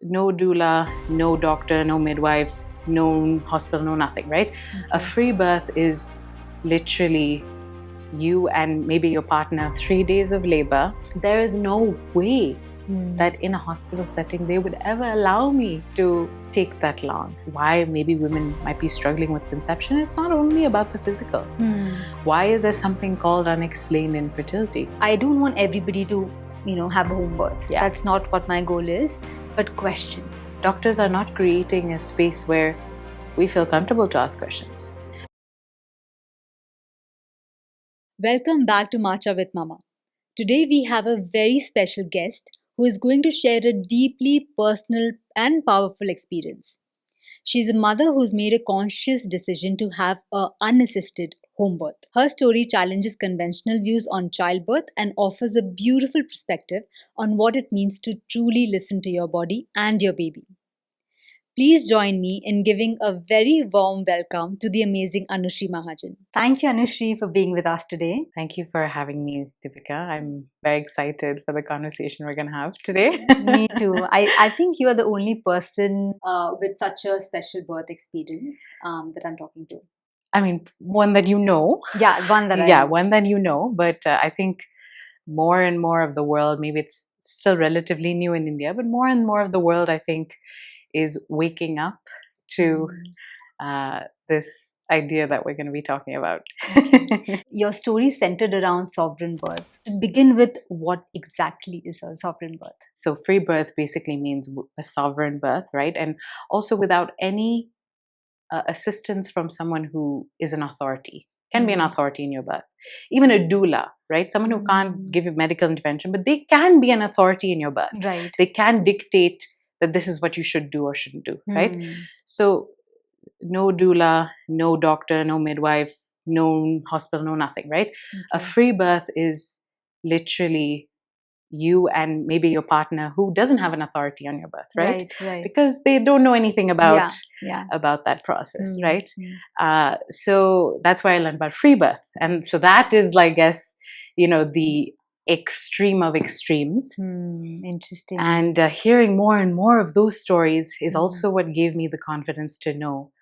no doula, no doctor, no midwife, no hospital, no nothing, right? Okay. A free birth is literally you and maybe your partner, 3 days of labor. There is no way that in a hospital setting they would ever allow me to take that long. Why maybe women might be struggling with conception, it's not only about the physical. Why is there something called unexplained infertility? I don't want everybody to, have a home birth. Yeah. That's not what my goal is, but question. Doctors are not creating a space where we feel comfortable to ask questions. Welcome back to Matcha with Mama. Today we have a very special guest who is going to share a deeply personal and powerful experience. She's a mother who's made a conscious decision to have an unassisted home birth. Her story challenges conventional views on childbirth and offers a beautiful perspective on what it means to truly listen to your body and your baby. Please join me in giving a very warm welcome to the amazing Anushree Mahajan. Thank you, Anushree, for being with us today. Thank you for having me, Deepika. I'm very excited for the conversation we're going to have today. Me too. I think you are the only person with such a special birth experience that I'm talking to. I mean, one that you know. Yeah, one that I Yeah, know. one that you know. But I think more and more of the world, maybe it's still relatively new in India, but more and more of the world, I think, is waking up to this idea that we're going to be talking about. Your story is centered around sovereign birth. To begin with, what exactly is a sovereign birth? So free birth basically means a sovereign birth, right? And also without any assistance from someone who is an authority. Can be an authority in your birth. Even a doula, right? Someone who can't give you medical intervention, but they can be an authority in your birth. Right. They can dictate that this is what you should do or shouldn't do, right? So no doula, no doctor, no midwife, no hospital, no nothing, right? Okay. A free birth is literally you and maybe your partner who doesn't have an authority on your birth, right? Right. Because they don't know anything about Yeah. about that process, right? So that's why I learned about free birth, and so that is, I guess, the extreme of extremes. Interesting. And hearing more and more of those stories is also what gave me the confidence to know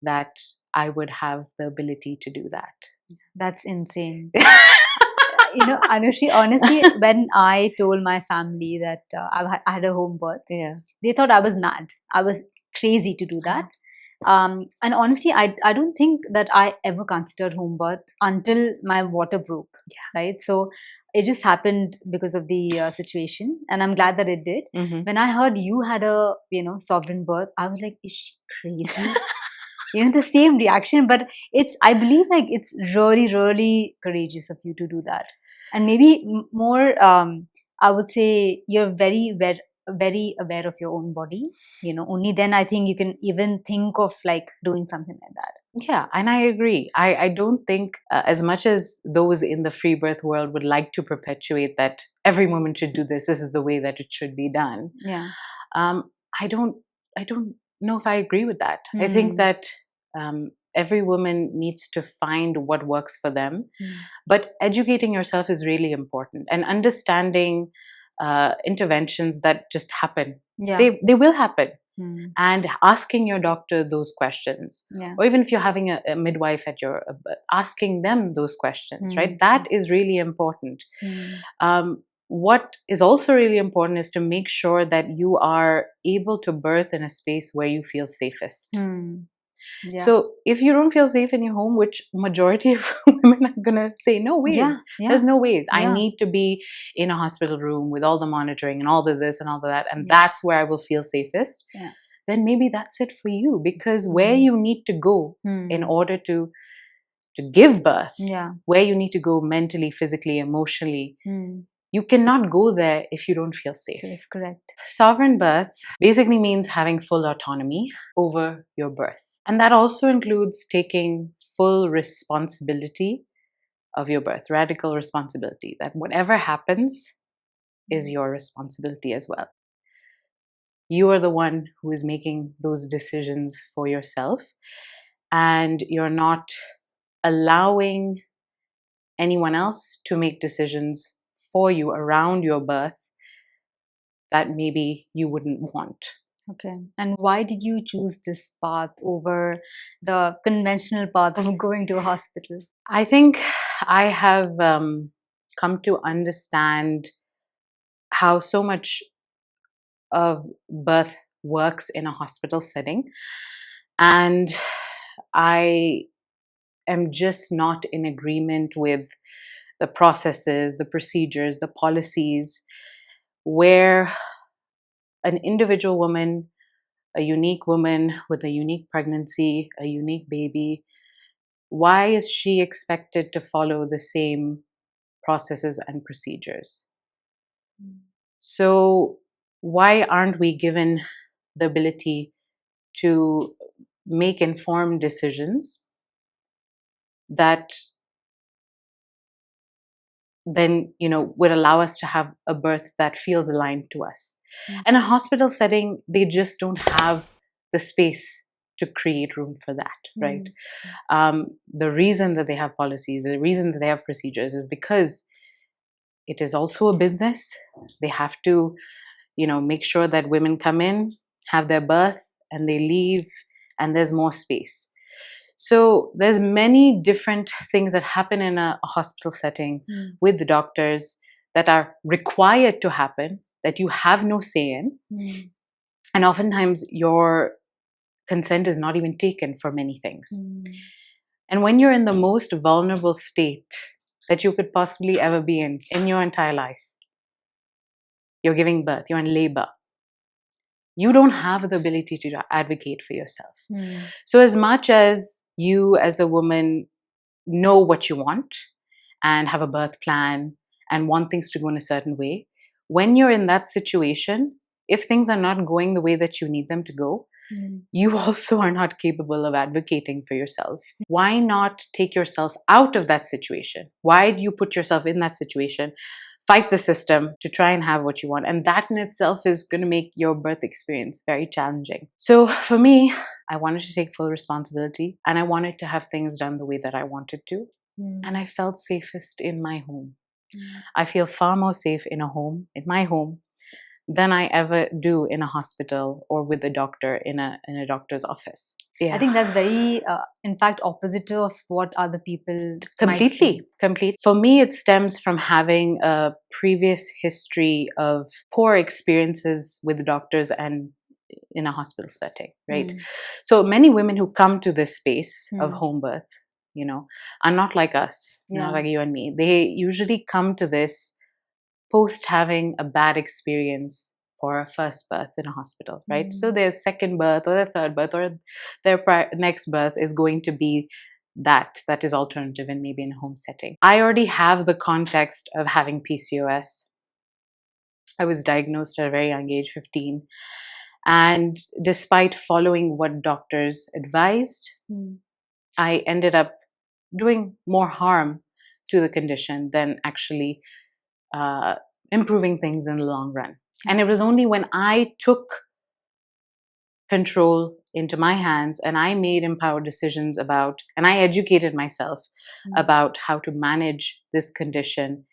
that I would have the ability to do that. That's insane. Anushree, honestly, when I told my family that I had a home birth, they thought I was mad. I was crazy to do that. And honestly, I don't think that I ever considered home birth until my water broke. Yeah. Right. So it just happened because of the situation, and I'm glad that it did. When I heard you had a sovereign birth, I was like, is she crazy? The same reaction, but I believe it's really, really courageous of you to do that. And maybe more, I would say you're very aware of your own body. Only then I think you can even think of doing something like that. Yeah, and I agree. I don't think as much as those in the free birth world would like to perpetuate that every woman should do this is the way that it should be done. Yeah. I don't know if I agree with that. I think that every woman needs to find what works for them. But educating yourself is really important, and understanding interventions that just happen. Yeah. They will happen. And asking your doctor those questions, or even if you're having a midwife at your, asking them those questions, right? That is really important. What is also really important is to make sure that you are able to birth in a space where you feel safest. Yeah. So if you don't feel safe in your home, which majority of women are going to say, no ways, there's no ways. I need to be in a hospital room with all the monitoring and all the this and all the that, and that's where I will feel safest. Then maybe that's it for you, because where you need to go in order to give birth, where you need to go mentally, physically, emotionally, you cannot go there if you don't feel safe. Correct. Sovereign birth basically means having full autonomy over your birth. And that also includes taking full responsibility of your birth, radical responsibility, that whatever happens is your responsibility as well. You are the one who is making those decisions for yourself, and you're not allowing anyone else to make decisions for you around your birth that maybe you wouldn't want. Okay. And why did you choose this path over the conventional path of going to a hospital? I think I have come to understand how so much of birth works in a hospital setting. And I am just not in agreement with the processes, the procedures, the policies where an individual woman, a unique woman with a unique pregnancy, a unique baby, why is she expected to follow the same processes and procedures? So, why aren't we given the ability to make informed decisions that then would allow us to have a birth that feels aligned to us? In a hospital setting, they just don't have the space to create room for that, right? The reason that they have policies, the reason that they have procedures is because it is also a business. They have to make sure that women come in, have their birth, and they leave, and there's more space. So there's many different things that happen in a hospital setting with the doctors that are required to happen, that you have no say in. And oftentimes your consent is not even taken for many things. And when you're in the most vulnerable state that you could possibly ever be in your entire life, you're giving birth, you're in labor, you don't have the ability to advocate for yourself. So as much as you as a woman know what you want and have a birth plan and want things to go in a certain way, when you're in that situation, if things are not going the way that you need them to go, you also are not capable of advocating for yourself. Why not take yourself out of that situation? Why do you put yourself in that situation? Fight the system to try and have what you want. And that in itself is going to make your birth experience very challenging. So for me, I wanted to take full responsibility and I wanted to have things done the way that I wanted to. And I felt safest in my home. I feel far more safe in my home, than I ever do in a hospital or with a doctor in a doctor's office. Yeah. I think that's very, in fact, opposite of what other people Completely. For me, it stems from having a previous history of poor experiences with doctors and in a hospital setting, right? So many women who come to this space of home birth, are not like us, not like you and me. They usually come to this post having a bad experience for a first birth in a hospital, right? So their second birth or their third birth or their next birth is going to be that is alternative and maybe in a home setting. I already have the context of having PCOS. I was diagnosed at a very young age, 15. And despite following what doctors advised, I ended up doing more harm to the condition than actually improving things in the long run. And it was only when I took control into my hands and I made empowered decisions and I educated myself about how to manage this condition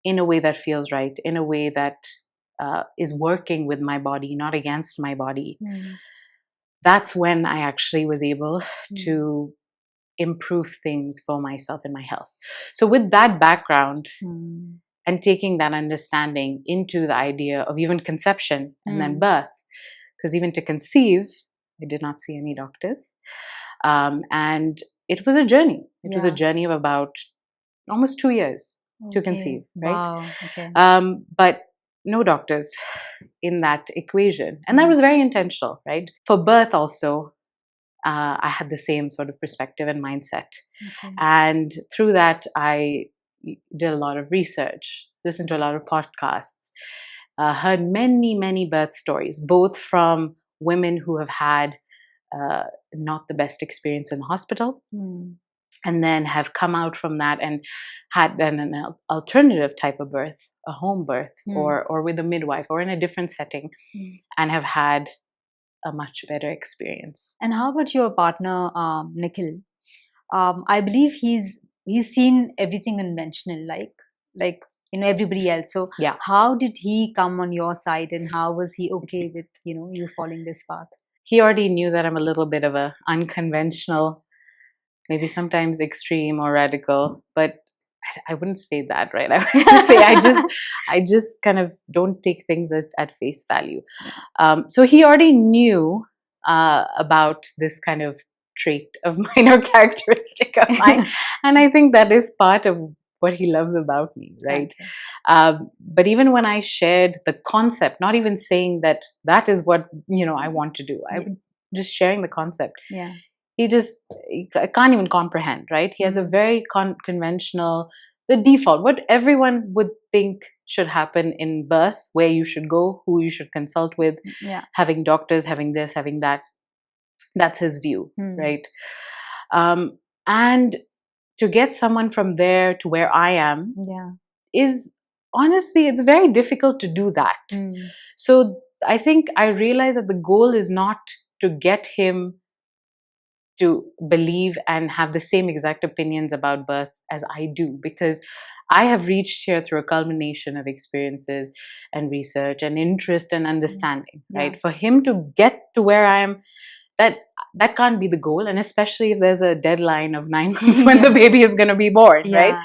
in a way that feels right, in a way that is working with my body, not against my body. That's when I actually was able to improve things for myself and my health. So with that background, and taking that understanding into the idea of even conception and then birth, because even to conceive, I did not see any doctors. And it was a journey. It was a journey of about almost 2 years to conceive, right? Wow. Okay. But no doctors in that equation. And that was very intentional, right? For birth also, I had the same sort of perspective and mindset. And through that, I did a lot of research, listened to a lot of podcasts, heard many, many birth stories, both from women who have had not the best experience in the hospital, and then have come out from that and had then an alternative type of birth, a home birth, or with a midwife, or in a different setting, and have had a much better experience. And how about your partner, Nikhil? I believe he's seen everything conventional, like everybody else. So Yeah. how did he come on your side, and how was he okay with, you following this path? He already knew that I'm a little bit of a unconventional, maybe sometimes extreme or radical, but I wouldn't say that, right? I would just say I just kind of don't take things at face value. So he already knew about this kind of trait of mine or characteristic of mine, and I think that is part of what he loves about me, right? Okay. But even when I shared the concept, not even saying that is what I want to do, I would just sharing the concept. Yeah. He can't even comprehend, right? He has a very conventional, the default, what everyone would think should happen in birth, where you should go, who you should consult with, having doctors, having this, having that. That's his view, right? And to get someone from there to where I am is, honestly, it's very difficult to do that. So I think I realized that the goal is not to get him to believe and have the same exact opinions about birth as I do, because I have reached here through a culmination of experiences and research and interest and understanding, right? For him to get to where I am, that can't be the goal, and especially if there's a deadline of 9 months when the baby is going to be born, right?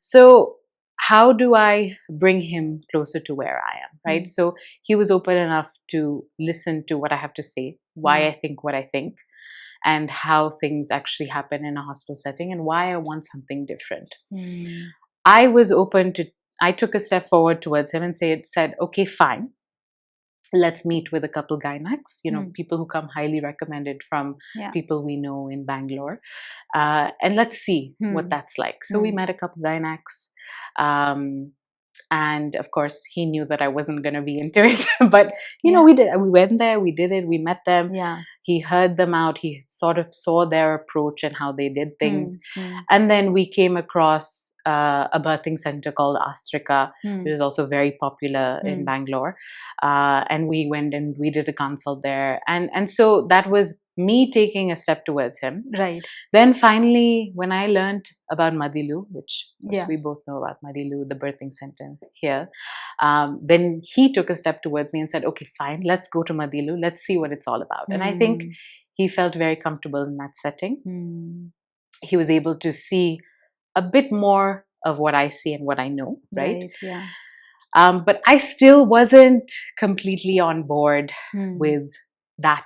So how do I bring him closer to where I am, right? So he was open enough to listen to what I have to say, why I think what I think, and how things actually happen in a hospital setting, and why I want something different. I was open to, I took a step forward towards him and said, okay, fine. Let's meet with a couple gynacs, people who come highly recommended from people we know in Bangalore. And let's see what that's like. So we met a couple gynacs. And of course, he knew that I wasn't going to be into it. But, we went there, we did it, we met them. He heard them out. He sort of saw their approach and how they did things. And then we came across a birthing center called Astrika, which is also very popular in Bangalore. And we went and we did a consult there. And so that was me taking a step towards him. Right. Then finally, when I learned about Madilu, which we both know about Madilu, the birthing center here, then he took a step towards me and said, okay, fine, let's go to Madilu. Let's see what it's all about. And I think he felt very comfortable in that setting. He was able to see a bit more of what I see and what I know, right? But I still wasn't completely on board with that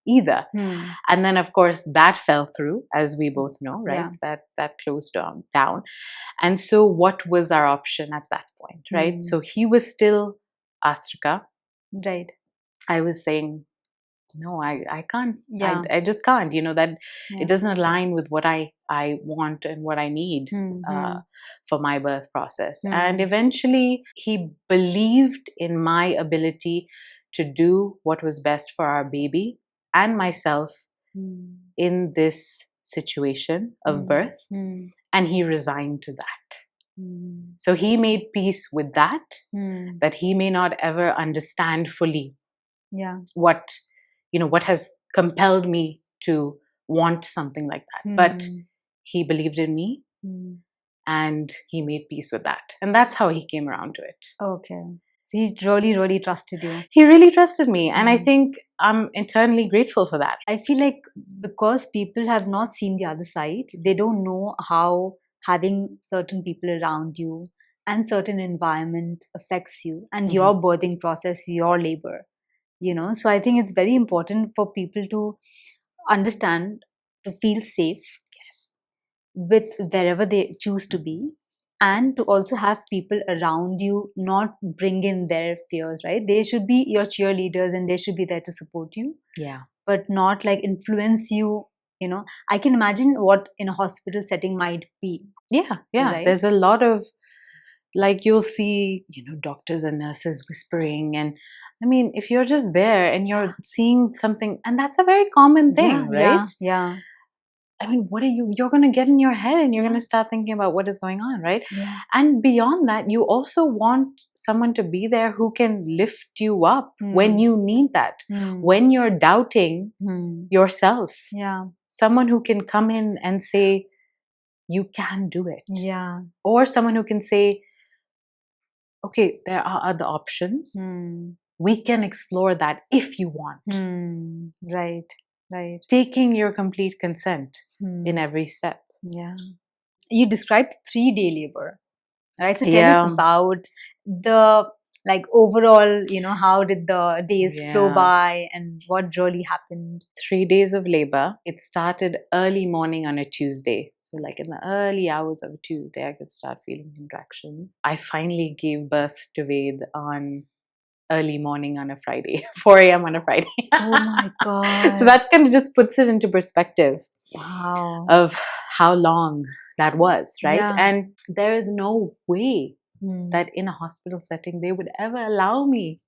either. And then, of course, that fell through, as we both know, right? That closed down. And so what was our option at that point, right? So he was still Astrika. Right. I was saying, no, I can't. I just can't, that it doesn't align with what I want and what I need for my birth process. And eventually he believed in my ability to do what was best for our baby and myself in this situation of birth. And he resigned to that. So he made peace with that he may not ever understand fully what has compelled me to want something like that. But he believed in me and he made peace with that. And that's how he came around to it. Okay. So he really, really trusted you. He really trusted me. And I think I'm eternally grateful for that. I feel like because people have not seen the other side, they don't know how having certain people around you and certain environment affects you and your birthing process, your labor. So I think it's very important for people to understand, to feel safe with wherever they choose to be, and to also have people around you not bring in their fears, right? They should be your cheerleaders and they should be there to support you, but not like influence you. I can imagine what in a hospital setting might be. Right? There's a lot of, like, you'll see doctors and nurses whispering, and I mean, if you're just there and you're seeing something, and that's a very common thing, right? I mean, you're going to get in your head and you're going to start thinking about what is going on, right? And beyond that, you also want someone to be there who can lift you up when you need that, when you're doubting yourself. Someone who can come in and say, you can do it. Or someone who can say, okay, there are other options. We can explore that if you want. Right, right. Taking your complete consent in every step. Yeah. You described 3-day labor, right? So tell Yeah. us about the overall, how did the days flow by and what really happened? 3 days of labor. It started early morning on a Tuesday. So like in the early hours of a Tuesday, I could start feeling contractions. I finally gave birth to Ved on early morning on a Friday, 4 a.m. on a Friday. Oh my God. So that kind of just puts it into perspective. Wow. Of how long that was, right? Yeah. And there is no way that in a hospital setting they would ever allow me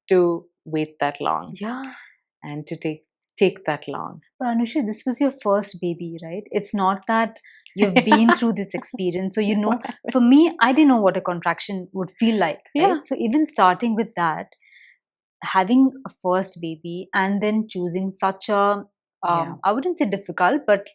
to wait that long. Yeah. And to take that long. But Anushree, this was your first baby, right? It's not that you've been through this experience. So, for me, I didn't know what a contraction would feel like, right? Yeah. So even starting with that, having a first baby and then choosing such a, I wouldn't say difficult, but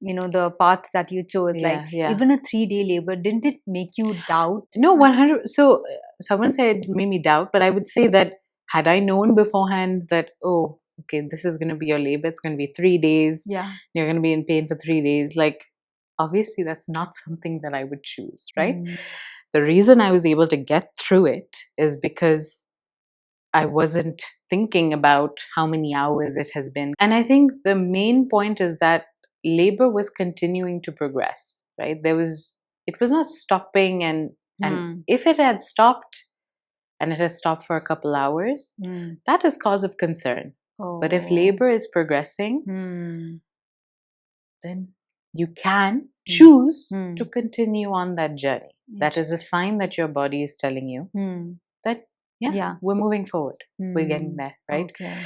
the path that you chose, even a 3-day labor, didn't it make you doubt? No, 100. So someone said it made me doubt, but I would say that had I known beforehand that, oh, okay, this is going to be your labor, it's going to be 3 days, you're going to be in pain for 3 days, like obviously that's not something that I would choose, right? The reason I was able to get through it is because I wasn't thinking about how many hours it has been. And I think the main point is that labor was continuing to progress, right? It was not stopping, and if it had stopped and it has stopped for a couple hours, that is cause of concern. But if labor is progressing, then you can choose to continue on that journey. That is a sign that your body is telling you that we're moving forward. We're getting there, right? Okay.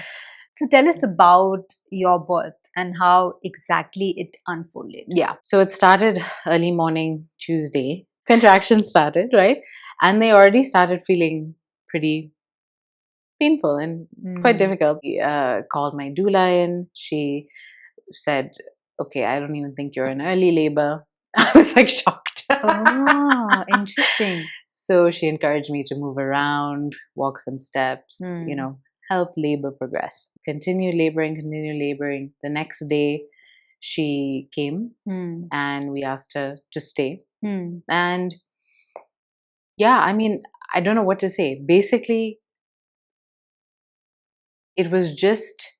So tell us about your birth and how exactly it unfolded. Yeah. So it started early morning Tuesday. Contractions started, right? And they already started feeling pretty painful and quite difficult. Called my doula in. She said, okay, I don't even think you're in early labor. I was like shocked. Oh, interesting. So she encouraged me to move around, walk some steps, help labor progress. Continue laboring. The next day, she came and we asked her to stay. And yeah, I mean, I don't know what to say. Basically, it was just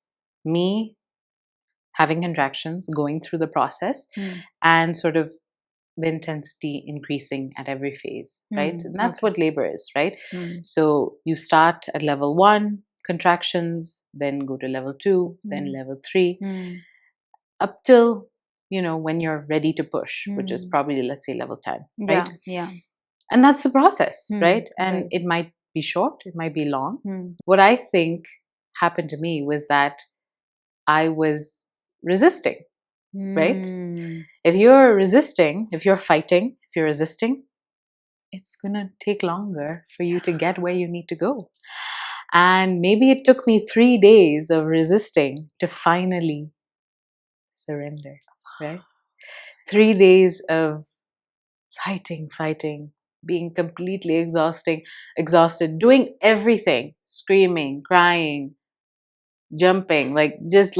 me having contractions, going through the process, and sort of the intensity increasing at every phase, right? And that's what labor is, right? So you start at level 1, contractions, then go to level 2, then level 3, up till, when you're ready to push, which is probably, let's say, level 10, right? Yeah. And that's the process, right? And it might be short, it might be long. What I think happened to me was that I was resisting. Right? If you're resisting, if you're fighting, if you're resisting, it's going to take longer for you to get where you need to go. And maybe it took me 3 days of resisting to finally surrender, right? 3 days of fighting, being completely exhausted, doing everything, screaming, crying, jumping, just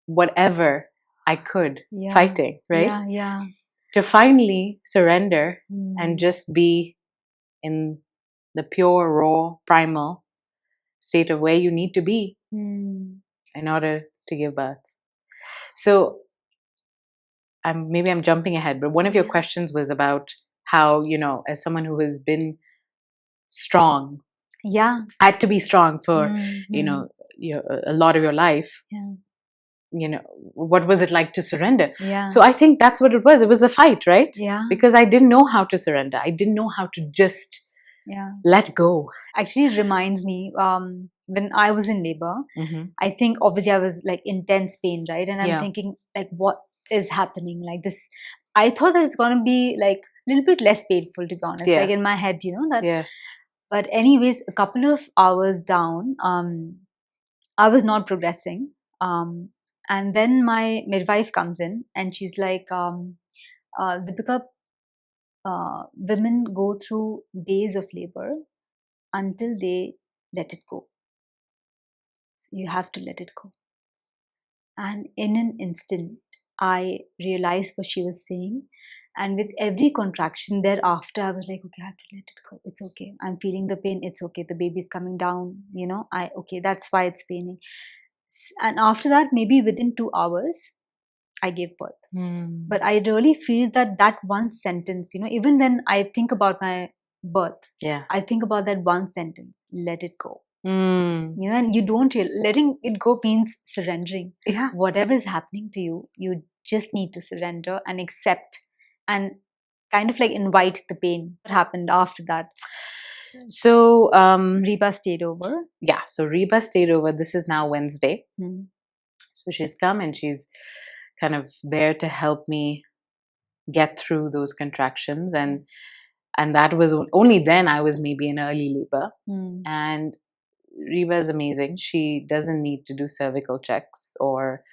whatever I could, fighting, right? Yeah. To finally surrender and just be in the pure, raw, primal state of where you need to be in order to give birth. So maybe I'm jumping ahead, but one of your questions was about how, as someone who has been strong, had to be strong for, a lot of your life. What was it like to surrender? So I think that's what it was. It was the fight, right? Because I didn't know how to surrender. I didn't know how to just let go. Actually, it reminds me, when I was in labor, I think obviously I was like intense pain, right? And I'm thinking like, what is happening? Like this, I thought that it's going to be like a little bit less painful, to be honest, like in my head, that. But anyways, a couple of hours down, I was not progressing. And then my midwife comes in and she's like, Deepika, women go through days of labor until they let it go. You have to let it go. And in an instant, I realized what she was saying. And with every contraction thereafter, I was like, okay, I have to let it go. It's okay. I'm feeling the pain. It's okay. The baby's coming down. Okay, that's why it's paining. And after that, maybe within 2 hours, I gave birth. But I really feel that one sentence, even when I think about my birth, I think about that one sentence, let it go. And you don't letting it go means surrendering. Whatever is happening to you, you just need to surrender and accept and kind of like invite the pain. What happened after that? So Reeba stayed over. Yeah, so Reeba stayed over. This is now Wednesday. So she's come and she's kind of there to help me get through those contractions, and that was only then I was maybe in early labor. And Reeba is amazing. She doesn't need to do cervical checks or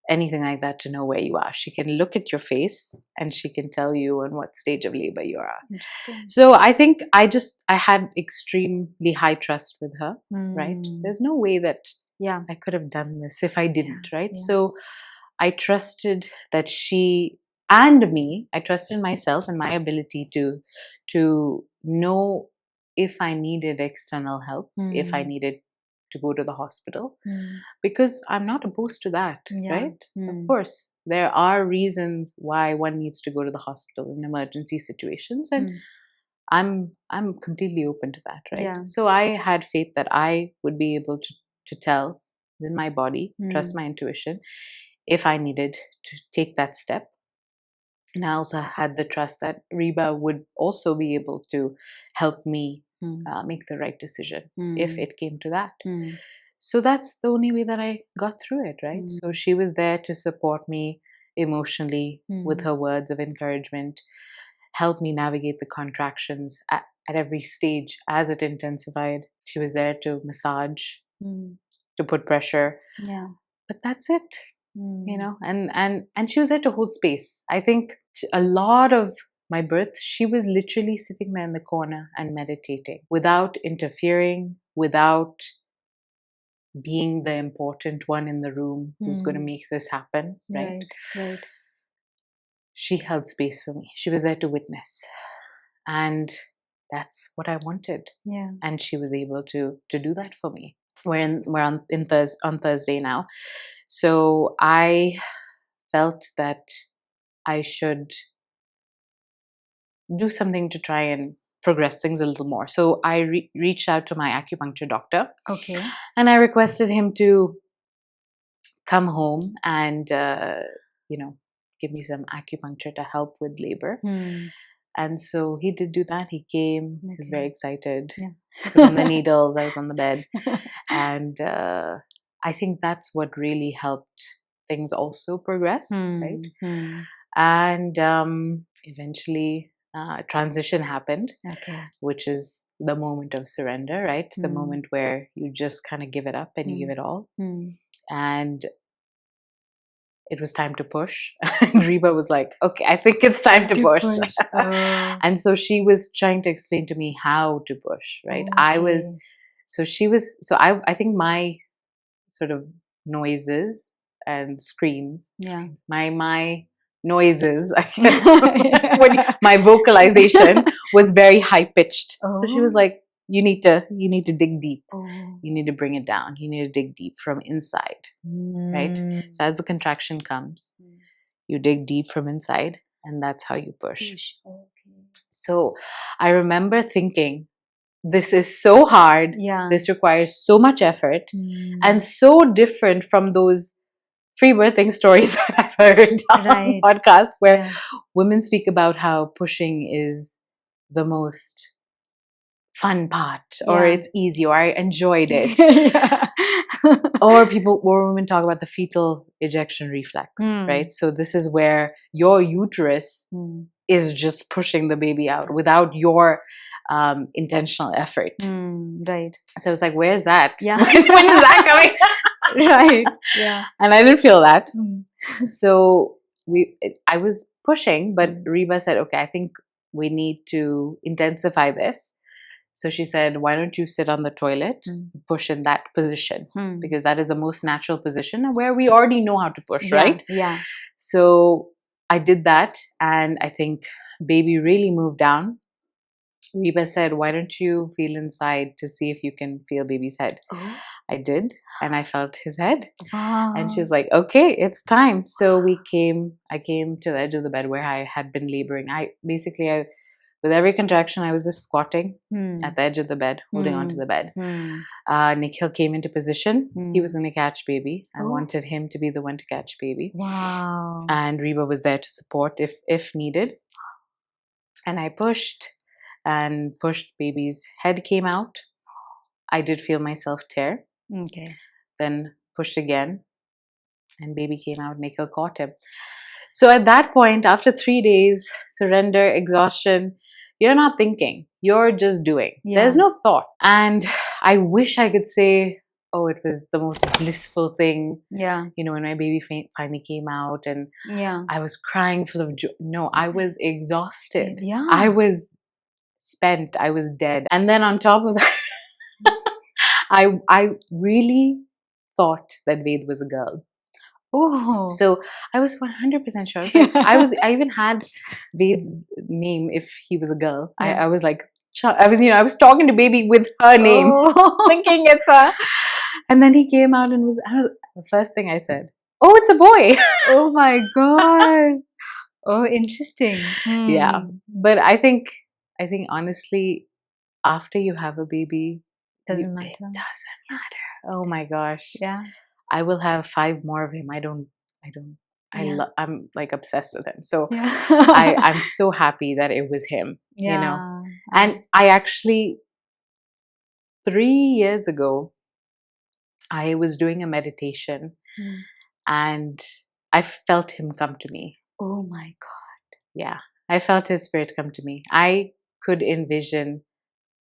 anything like that to know where you are. She can look at your face and she can tell you on what stage of labor you're at. Interesting. So I think I had extremely high trust with her, right? There's no way that I could have done this if I didn't, right? So I trusted that she and me, I trusted myself and my ability to know if I needed external help, if I needed to go to the hospital, because I'm not opposed to that, right? Of course, there are reasons why one needs to go to the hospital in emergency situations, and I'm completely open to that, right? So I had faith that I would be able to tell in my body, trust my intuition, if I needed to take that step. And I also had the trust that Reeba would also be able to help me make the right decision if it came to that. So that's the only way that I got through it, right? So she was there to support me emotionally with her words of encouragement, help me navigate the contractions at every stage as it intensified. She was there to massage, to put pressure. But that's it. And she was there to hold space. I think a lot of my birth, she was literally sitting there in the corner and meditating without interfering, without being the important one in the room who's going to make this happen, right? She held space for me. She was there to witness, and that's what I wanted. And she was able to do that for me. We're on Thursday now. So I felt that I should do something to try and progress things a little more. So I reached out to my acupuncture doctor. Okay. And I requested him to come home and, give me some acupuncture to help with labor. And so he did do that. He came. He was very excited. Put on the needles. I was on the bed. And I think that's what really helped things also progress, right? And eventually transition happened, which is the moment of surrender, right? The moment where you just kind of give it up and you give it all. And it was time to push. And Reeba was like, okay, I think it's time to push. And so she was trying to explain to me how to push, right? I think my sort of noises and screams, my noises, I guess, my vocalization was very high pitched. So she was like, you need to dig deep. You need to bring it down. You need to dig deep from inside, right? So as the contraction comes, you dig deep from inside, and that's how you push. So I remember thinking, this is so hard. This requires so much effort and so different from those free birthing stories that I've heard on podcasts where women speak about how pushing is the most fun part, or it's easy, or I enjoyed it. Or women talk about the fetal ejection reflex, right? So this is where your uterus is just pushing the baby out without your intentional effort. Right. So I was like, where's that? When is that coming? Right. Yeah. And I didn't feel that. So I was pushing, but Reeba said, okay, I think we need to intensify this. So she said, why don't you sit on the toilet, push in that position, because that is the most natural position where we already know how to push, right? Yeah. So I did that, and I think baby really moved down. Reeba said, why don't you feel inside to see if you can feel baby's head? Oh. I did, and I felt his head. Wow. And she's like, okay, it's time. So I came to the edge of the bed where I had been laboring. With every contraction, I was just squatting at the edge of the bed, holding onto the bed. Nikhil came into position. He was going to catch baby. I wanted him to be the one to catch baby. Wow. And Reeba was there to support if needed. And I pushed and pushed. Baby's head came out. I did feel myself tear. Okay. Then pushed again, and baby came out. Nikhil caught him. So at that point, after 3 days, surrender, exhaustion, you're not thinking. You're just doing. Yeah. There's no thought. And I wish I could say, oh, it was the most blissful thing. Yeah. You know, when my baby finally came out and yeah. I was crying full of joy. No, I was exhausted. Yeah. I was spent. I was dead. And then on top of that, I really thought that Ved was a girl. Oh. So I was 100% sure. I even had Ved's name if he was a girl. Yeah. I was like, I was talking to baby with her name, thinking it's her. And then he came out and the first thing I said, oh, it's a boy. Oh my God. Oh, interesting. Yeah. But I think honestly, after you have a baby, it doesn't matter. Oh my gosh. Yeah. I will have 5 more of him. I'm like obsessed with him. So I'm so happy that it was him, you know. And I actually, 3 years ago, I was doing a meditation and I felt him come to me. Oh my God. Yeah. I felt his spirit come to me. I could envision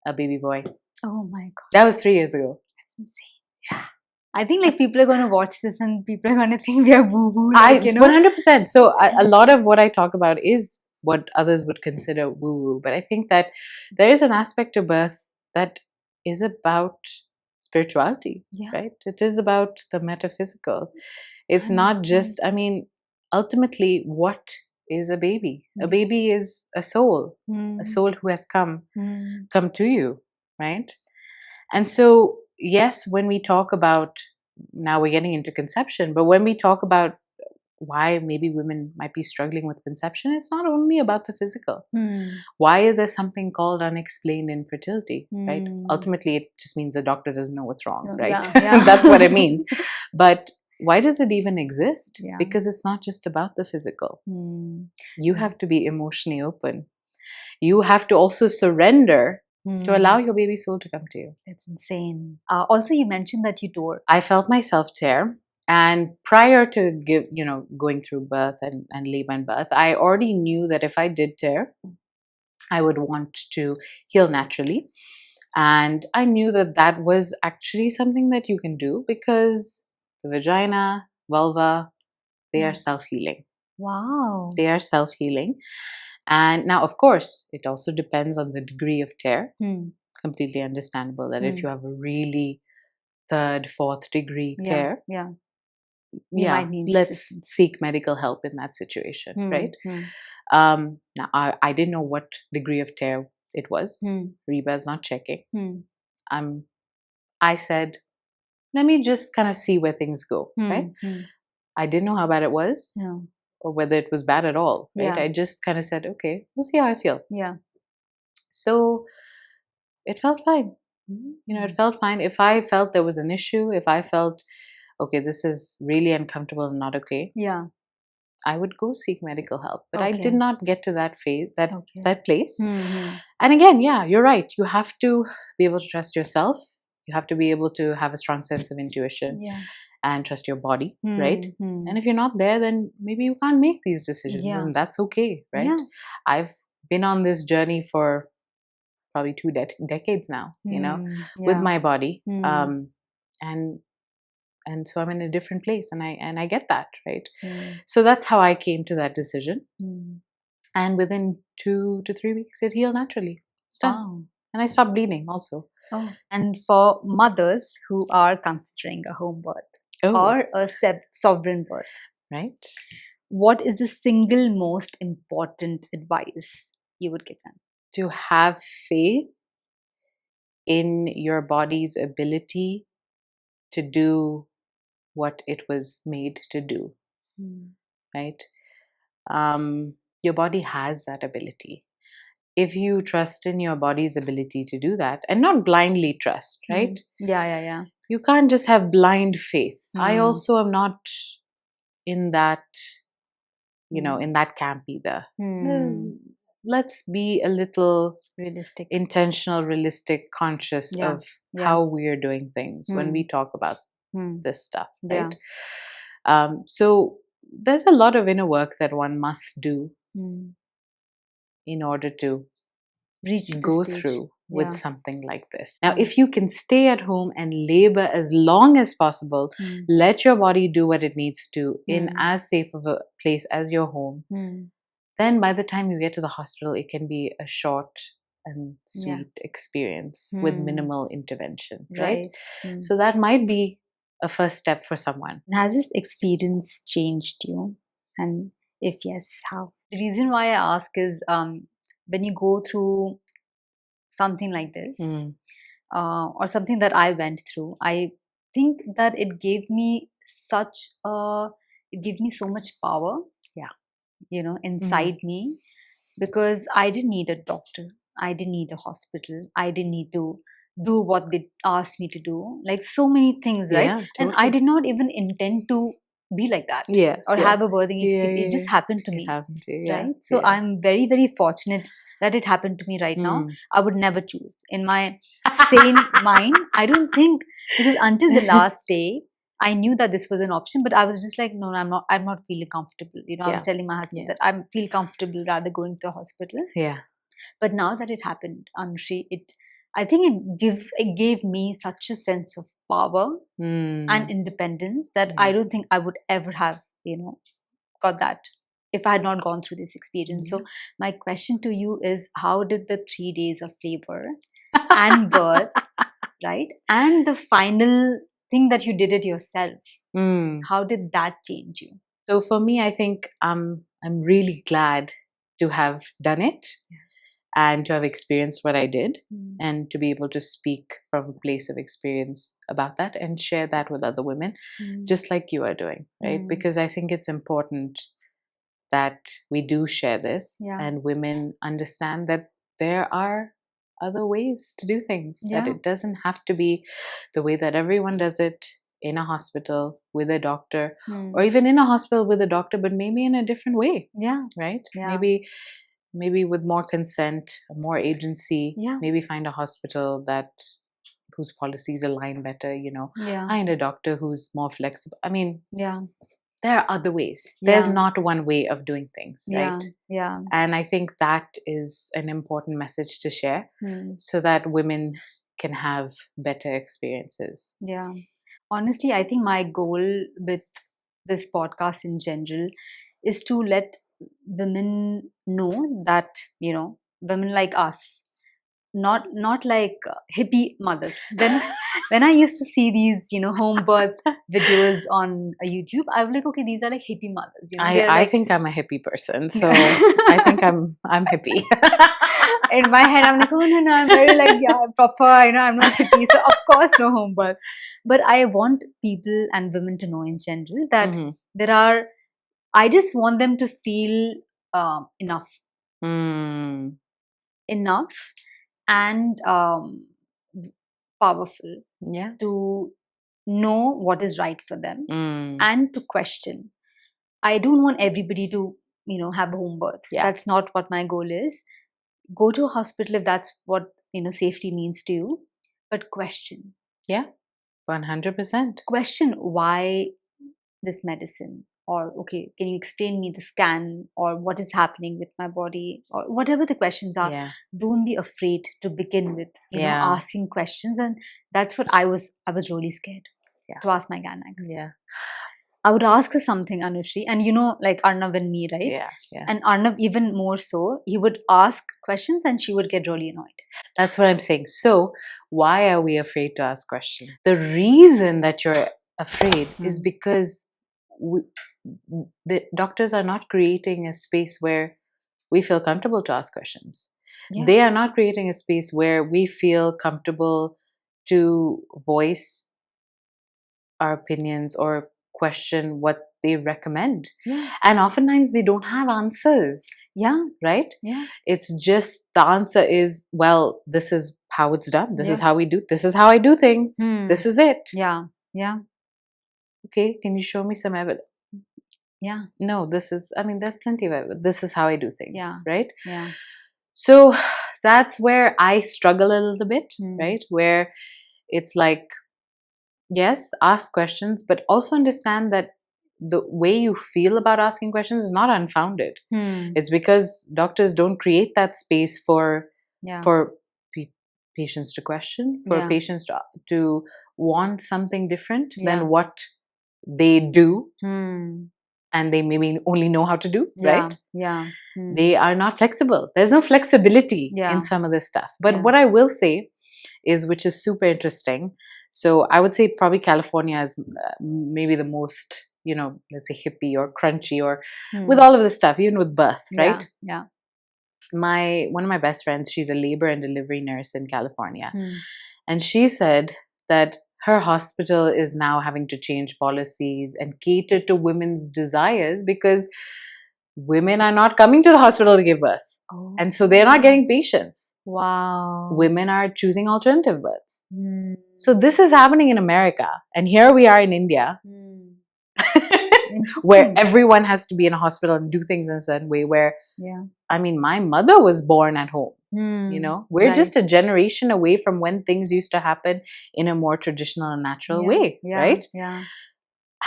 a baby boy. Oh my God. That was 3 years ago. That's insane. Yeah. I think like people are going to watch this and people are going to think we are woo-woo. Like, 100%. So a lot of what I talk about is what others would consider woo-woo. But I think that there is an aspect to birth that is about spirituality, right? It is about the metaphysical. It's 100%. Not just, ultimately, what is a baby? A baby is a soul who has come to you, right? And so, yes, when we talk about, now we're getting into conception, but when we talk about why maybe women might be struggling with conception, it's not only about the physical. Why is there something called unexplained infertility, right? Ultimately, it just means the doctor doesn't know what's wrong, right? Yeah. That's what it means. But why does it even exist? Yeah. Because it's not just about the physical. You have to be emotionally open. You have to also surrender to allow your baby soul to come to you. That's insane. Also, you mentioned that you tore. I felt myself tear. And prior to going through birth and labor and birth, I already knew that if I did tear, I would want to heal naturally. And I knew that that was actually something that you can do because the vagina, vulva, they are self-healing. Wow. They are self-healing. And now, of course, it also depends on the degree of tear. Completely understandable that if you have a really 3rd, 4th degree tear, let's seek medical help in that situation, right? Now, I didn't know what degree of tear it was. Reeba is not checking. I said, let me just kind of see where things go, right? I didn't know how bad it was or whether it was bad at all, right? I just kind of said, okay, we'll see how I feel. Yeah. So it felt fine. It felt fine. If I felt there was an issue, if I felt, okay, this is really uncomfortable and not okay, I would go seek medical help. But I did not get to that phase, that place. And again, you're right. You have to be able to trust yourself. You have to be able to have a strong sense of intuition and trust your body, right? And if you're not there, then maybe you can't make these decisions. And that's okay, right? Yeah. I've been on this journey for probably 2 decades now, with my body. And so I'm in a different place, and I get that, right? So that's how I came to that decision. And within 2 to 3 weeks, it healed naturally. It's done. Oh. And I stopped bleeding also. Oh. And for mothers who are considering a home birth or a sovereign birth, right? What is the single most important advice you would give them? To have faith in your body's ability to do what it was made to do, right? Your body has that ability. If you trust in your body's ability to do that, and not blindly trust, right? Yeah. You can't just have blind faith. I also am not in that, in that camp either. Let's be a little realistic, intentional, realistic, conscious of how we're doing things when we talk about this stuff, right? So there's a lot of inner work that one must do in order to go through with something like this. Now, if you can stay at home and labor as long as possible, let your body do what it needs to in as safe of a place as your home, then by the time you get to the hospital, it can be a short and sweet experience with minimal intervention, right? So that might be a first step for someone. Has this experience changed you? And if yes, how? The reason why I ask is when you go through something like this or something that I went through, I think that it gave me so much power, inside me, because I didn't need a doctor, I didn't need a hospital, I didn't need to do what they asked me to do, like so many things, right? Totally. And I did not even intend to be like that, or have a birthing experience. It just happened to me, right? So I'm very, very fortunate that it happened to me right now. I would never choose in my sane mind. I don't think, because until the last day I knew that this was an option, but I was just like, no, I'm not feeling comfortable. I was telling my husband that I feel comfortable rather going to the hospital. But now that it happened, Anushree, I think it gave me such a sense of power and independence that I don't think I would ever have, got that if I had not gone through this experience. So my question to you is, how did the 3 days of labor and birth, right, and the final thing that you did it yourself, how did that change you? So for me, I think I'm really glad to have done it and to have experienced what I did and to be able to speak from a place of experience about that and share that with other women, just like you are doing, right? Because I think it's important that we do share this and women understand that there are other ways to do things, that it doesn't have to be the way that everyone does it in a hospital with a doctor, or even in a hospital with a doctor, but maybe in a different way, right? Maybe with more consent, more agency, maybe find a hospital whose policies align better, find a doctor who's more flexible. I mean, there are other ways. There's not one way of doing things, right? And I think that is an important message to share so that women can have better experiences. Honestly, I think my goal with this podcast in general is to let women know that, women like us, not like hippie mothers. When I used to see these, home birth videos on YouTube, I was like, okay, these are like hippie mothers. I think I'm a hippie person, so I think I'm hippie. In my head, I'm like, oh no, I'm very like proper. I'm not hippie, so of course no home birth. But I want people and women to know in general that I just want them to feel enough. Enough and powerful to know what is right for them and to question. I don't want everybody to have a home birth. That's not what my goal is. Go to a hospital if that's what safety means to you, but question. 100%. Question why this medicine, or okay, can you explain me the scan, or what is happening with my body, or whatever the questions are. Don't be afraid to begin with asking questions. And that's what I was really scared to ask my gynec. I would ask her something, Anushree, and like Arnav and me, right? Yeah, yeah. And Arnav even more so, he would ask questions and she would get really annoyed. That's what I'm saying. So why are we afraid to ask questions? The reason that you're afraid is because the doctors are not creating a space where we feel comfortable to ask questions. Yeah. They are not creating a space where we feel comfortable to voice our opinions or question what they recommend. Yeah. And oftentimes they don't have answers. Yeah. Right? Yeah. It's just the answer is, well, this is how it's done. This is how we do. This is how I do things. This is it. Yeah. Yeah. Okay. Can you show me some evidence? Yeah. No, there's plenty of evidence. This is how I do things. Yeah. Right? Yeah. So that's where I struggle a little bit, right? Where it's like, yes, ask questions, but also understand that the way you feel about asking questions is not unfounded. It's because doctors don't create that space for patients to question, for patients to want something different than what they do. And they maybe only know how to do, right? Yeah. They are not flexible. There's no flexibility in some of this stuff. But what I will say is, which is super interesting. So I would say probably California is maybe the most, let's say hippie or crunchy or with all of this stuff, even with birth, right? Yeah. One of my best friends, she's a labor and delivery nurse in California. And she said that her hospital is now having to change policies and cater to women's desires because women are not coming to the hospital to give birth. Oh. And so they're not getting patients. Wow. Women are choosing alternative births. So this is happening in America. And here we are in India, where everyone has to be in a hospital and do things in a certain way where, my mother was born at home. We're just a generation away from when things used to happen in a more traditional and natural way, right? Yeah.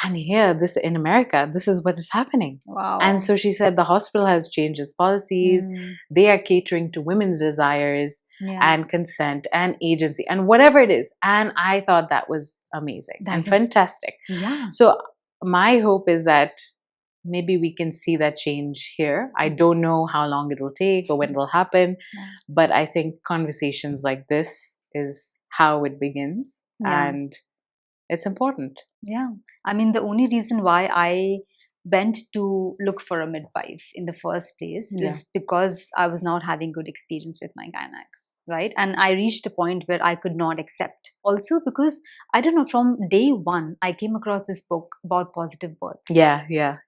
And here, in America, this is what is happening. Wow. And so she said the hospital has changed its policies. They are catering to women's desires and consent and agency and whatever it is. And I thought that was amazing and fantastic. Yeah. So my hope is that maybe we can see that change here. I don't know how long it will take or when it will happen. Yeah. But I think conversations like this is how it begins. Yeah. And it's important. Yeah. The only reason why I went to look for a midwife in the first place is because I was not having good experience with my gynec, right? And I reached a point where I could not accept. Also because, I don't know, from day one, I came across this book about positive births. Yeah.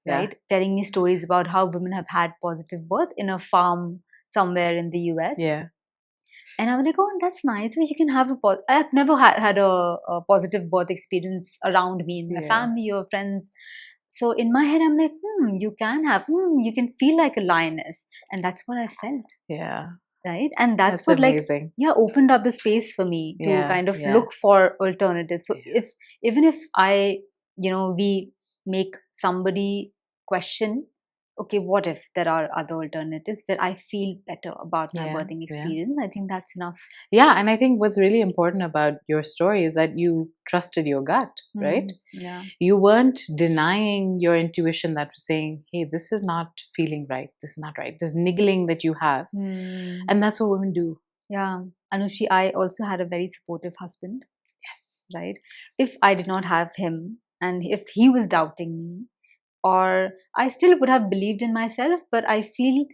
Right? Telling me stories about how women have had positive birth in a farm somewhere in the US. Yeah. And I was like, oh, that's nice. So you can have I've never had a positive birth experience around me in my family or friends. So in my head, I'm like, you can feel like a lioness. And that's what I felt. Yeah. Right. And that's what amazing. Opened up the space for me to kind of look for alternatives. So even if we make somebody question, okay, what if there are other alternatives where I feel better about my birthing experience? I think that's enough. Yeah, and I think what's really important about your story is that you trusted your gut, right? Yeah. You weren't denying your intuition that was saying, hey, this is not feeling right. This is not right. There's niggling that you have. And that's what women do. Yeah. Anushree, I also had a very supportive husband. Yes. Right? If I did not have him and if he was doubting me, or I still would have believed in myself, but I feel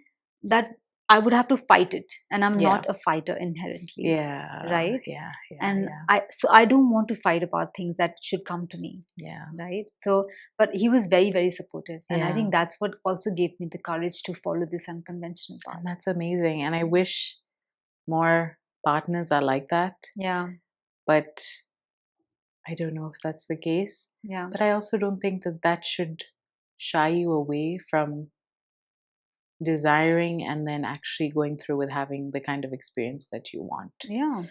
that I would have to fight it. And I'm not a fighter inherently. Yeah. Right? Yeah. And I don't want to fight about things that should come to me. Yeah. Right? So, but he was very, very supportive. And I think that's what also gave me the courage to follow this unconventional path. And that's amazing. And I wish more partners are like that. Yeah. But I don't know if that's the case. Yeah. But I also don't think that should shy you away from desiring and then actually going through with having the kind of experience that you want. Yeah.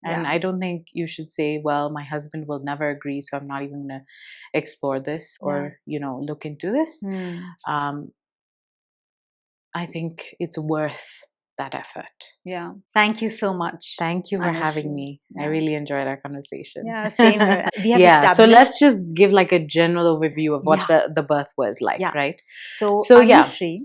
And I don't think you should say, well, my husband will never agree, so I'm not even going to explore this or, look into this. I think it's worth that effort. Yeah. Thank you so much. Thank you for having Anushree. me. Yeah. I really enjoyed our conversation. Yeah, same here. We have Yeah, so established. let's just give like a general overview of what the birth was like, right? So yeah. Anushree,